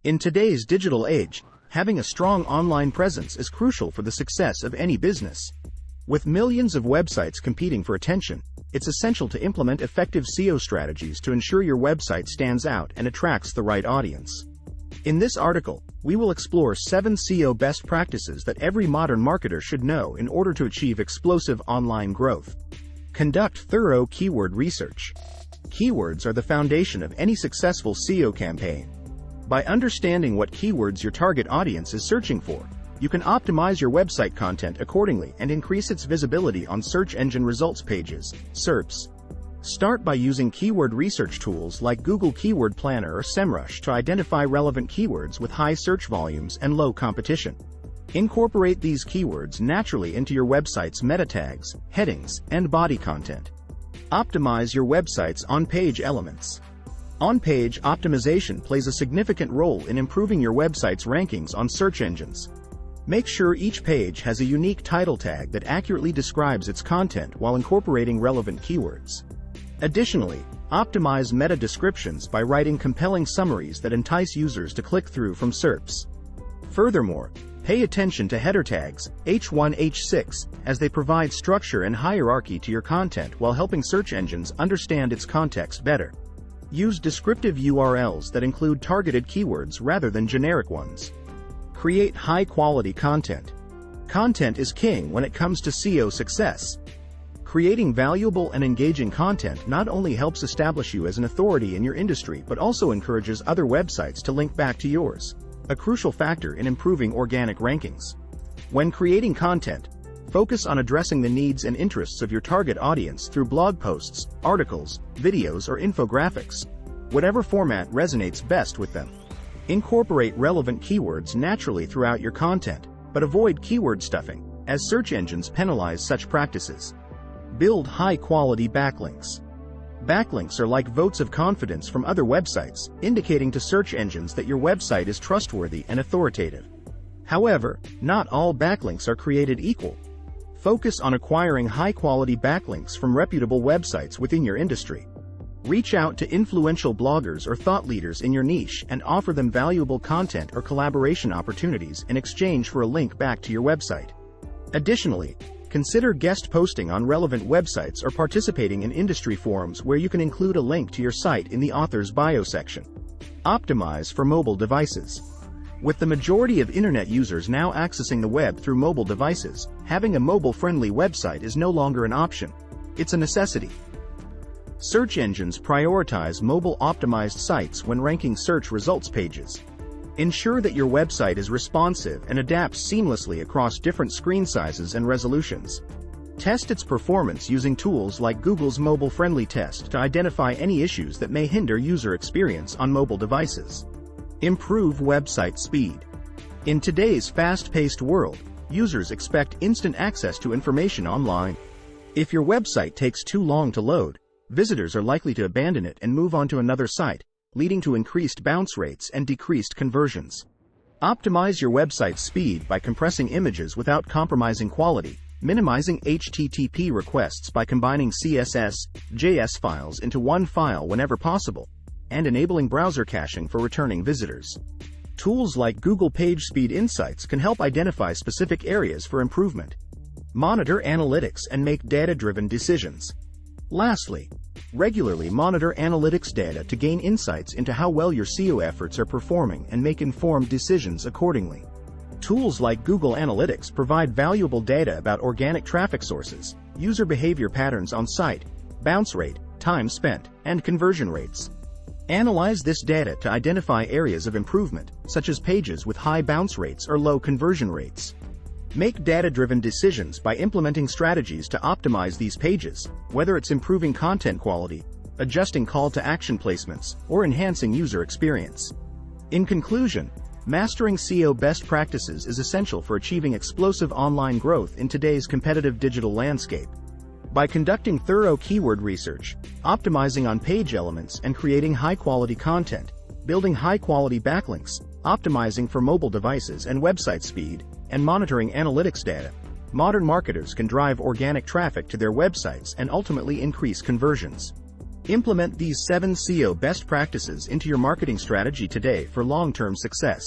In today's digital age, having a strong online presence is crucial for the success of any business. With millions of websites competing for attention, it's essential to implement effective SEO strategies to ensure your website stands out and attracts the right audience. In this article, we will explore 7 SEO best practices that every modern marketer should know in order to achieve explosive online growth. Conduct thorough keyword research. Keywords are the foundation of any successful SEO campaign. By understanding what keywords your target audience is searching for, you can optimize your website content accordingly and increase its visibility on search engine results pages, SERPs. Start by using keyword research tools like Google Keyword Planner or SEMrush to identify relevant keywords with high search volumes and low competition. Incorporate these keywords naturally into your website's meta tags, headings, and body content. Optimize your website's on-page elements. On-page optimization plays a significant role in improving your website's rankings on search engines. Make sure each page has a unique title tag that accurately describes its content while incorporating relevant keywords. Additionally, optimize meta descriptions by writing compelling summaries that entice users to click through from SERPs. Furthermore, pay attention to header tags, H1, H6, as they provide structure and hierarchy to your content while helping search engines understand its context better. Use descriptive URLs that include targeted keywords rather than generic ones. Create high-quality content. Content is king when it comes to SEO success. Creating valuable and engaging content not only helps establish you as an authority in your industry but also encourages other websites to link back to yours, a crucial factor in improving organic rankings. When creating content, focus on addressing the needs and interests of your target audience through blog posts, articles, videos, or infographics, whatever format resonates best with them. Incorporate relevant keywords naturally throughout your content, but avoid keyword stuffing, as search engines penalize such practices. Build high-quality backlinks. Backlinks are like votes of confidence from other websites, indicating to search engines that your website is trustworthy and authoritative. However, not all backlinks are created equal. Focus on acquiring high-quality backlinks from reputable websites within your industry. Reach out to influential bloggers or thought leaders in your niche and offer them valuable content or collaboration opportunities in exchange for a link back to your website. Additionally, consider guest posting on relevant websites or participating in industry forums where you can include a link to your site in the author's bio section. Optimize for mobile devices. With the majority of internet users now accessing the web through mobile devices, having a mobile-friendly website is no longer an option. It's a necessity. Search engines prioritize mobile-optimized sites when ranking search results pages. Ensure that your website is responsive and adapts seamlessly across different screen sizes and resolutions. Test its performance using tools like Google's Mobile-Friendly Test to identify any issues that may hinder user experience on mobile devices. Improve website speed. In today's fast-paced world, users expect instant access to information online. If your website takes too long to load, visitors are likely to abandon it and move on to another site, leading to increased bounce rates and decreased conversions. Optimize your website speed by compressing images without compromising quality, minimizing HTTP requests by combining CSS, JS files into one file whenever possible, and enabling browser caching for returning visitors. Tools like Google PageSpeed Insights can help identify specific areas for improvement. Monitor analytics and make data-driven decisions. Lastly, regularly monitor analytics data to gain insights into how well your SEO efforts are performing and make informed decisions accordingly. Tools like Google Analytics provide valuable data about organic traffic sources, user behavior patterns on site, bounce rate, time spent, and conversion rates. Analyze this data to identify areas of improvement, such as pages with high bounce rates or low conversion rates. Make data-driven decisions by implementing strategies to optimize these pages, whether it's improving content quality, adjusting call-to-action placements, or enhancing user experience. In conclusion, mastering SEO best practices is essential for achieving explosive online growth in today's competitive digital landscape. By conducting thorough keyword research, optimizing on-page elements and creating high-quality content, building high-quality backlinks, optimizing for mobile devices and website speed, and monitoring analytics data, modern marketers can drive organic traffic to their websites and ultimately increase conversions. Implement these 7 SEO best practices into your marketing strategy today for long-term success.